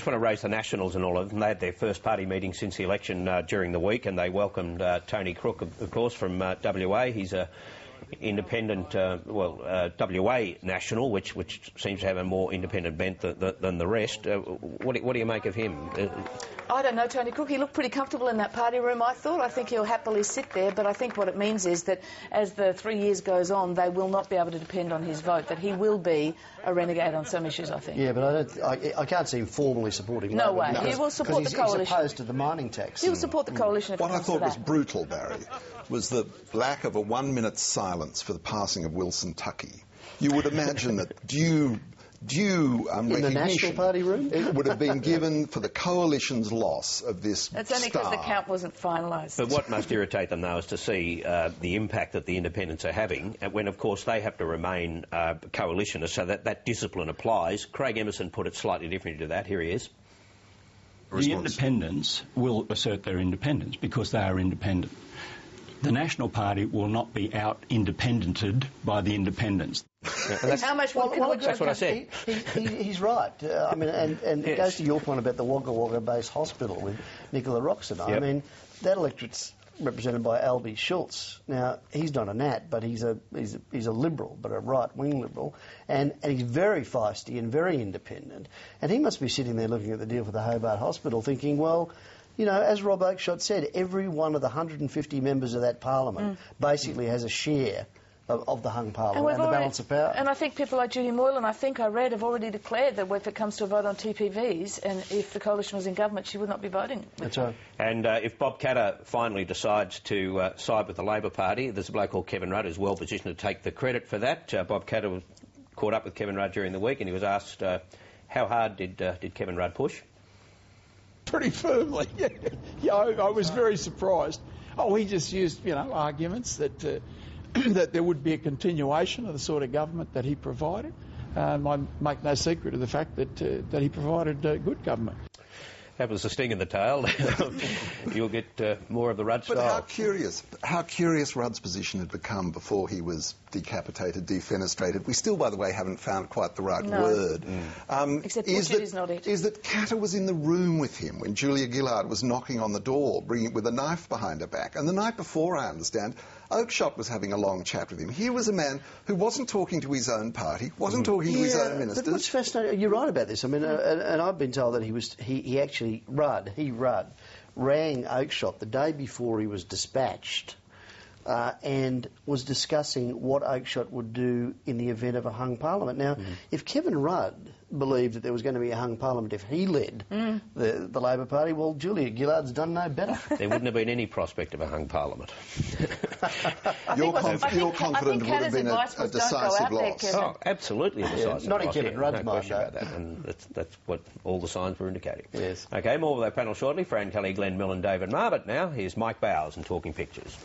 just want to raise the Nationals and all of them. They had their first party meeting since the election during the week, and they welcomed Tony Crook, of course, from WA. He's a independent, WA national, which seems to have a more independent bent than the rest. What do you make of him? I don't know, Tony Crook. He looked pretty comfortable in that party room, I thought. I think he'll happily sit there, but I think what it means is that as the 3 years goes on, they will not be able to depend on his vote, that he will be a renegade on some issues, I think. Yeah, but I can't see him formally supporting No Labor. way. He will support the coalition. He's opposed to the mining tax. He will support the coalition if it What I comes to thought was that. brutal, Barry, was the lack of a 1 minute silence for the passing of Wilson Tuckey. You would imagine that due in the National Party room? it would have been given for the coalition's loss of this That's only because the count wasn't finalised. But what must irritate them, though, is to see the impact that the independents are having when, of course, they have to remain coalitionists, so that discipline applies. Craig Emerson put it slightly differently to that. Here he is. The independents will assert their independence because they are independent. The National Party will not be out-independented by the independents. How much will people agree? That's what I said. He's right. I mean, and it goes to your point about the Wagga Wagga-based hospital with Nicola Roxon. Yep. I mean, that electorate's represented by Albie Schultz. Now, he's not a Nat, but he's a Liberal, but a right-wing Liberal, and he's very feisty and very independent. And he must be sitting there looking at the deal for the Hobart Hospital thinking, well, you know, as Rob Oakeshott said, every one of the 150 members of that parliament basically has a share of the hung parliament and the balance of power. And I think people like Judy Moylan, I think I read, have already declared that if it comes to a vote on TPVs, and if the coalition was in government, she would not be voting with That's them. right. And if Bob Katter finally decides to side with the Labor Party, there's a bloke called Kevin Rudd who's well positioned to take the credit for that. Bob Katter was caught up with Kevin Rudd during the week, and he was asked how hard did Kevin Rudd push? Pretty firmly, yeah. I was very surprised. Oh, he just used, arguments that that there would be a continuation of the sort of government that he provided. I make no secret of the fact that he provided good government. That was the sting in the tail. You'll get more of the Rudd style. But how curious Rudd's position had become before he was decapitated, defenestrated. We still, by the way, haven't found quite the right word. Except butchered is not it. Is that Katter was in the room with him when Julia Gillard was knocking on the door, bringing with a knife behind her back. And the night before, I understand, Oakeshott was having a long chat with him. Here was a man who wasn't talking to his own party, wasn't talking to his own ministers. But what's fascinating, you're right about this. I mean, and I've been told that he actually, Rudd, rang Oakeshott the day before he was dispatched and was discussing what Oakeshott would do in the event of a hung parliament. Now, if Kevin Rudd believed that there was going to be a hung parliament if he led the Labor Party, well, Julia Gillard's done no better. There wouldn't have been any prospect of a hung parliament. You're confident it would have been a decisive loss. Oh, absolutely a decisive not in loss. Kevin Rudd's no mind, question about that, and that's what all the signs were indicating. Yes. OK, more with our panel shortly. Fran Kelly, Glenn Millen, David Marbut. Now, here's Mike Bowers and Talking Pictures.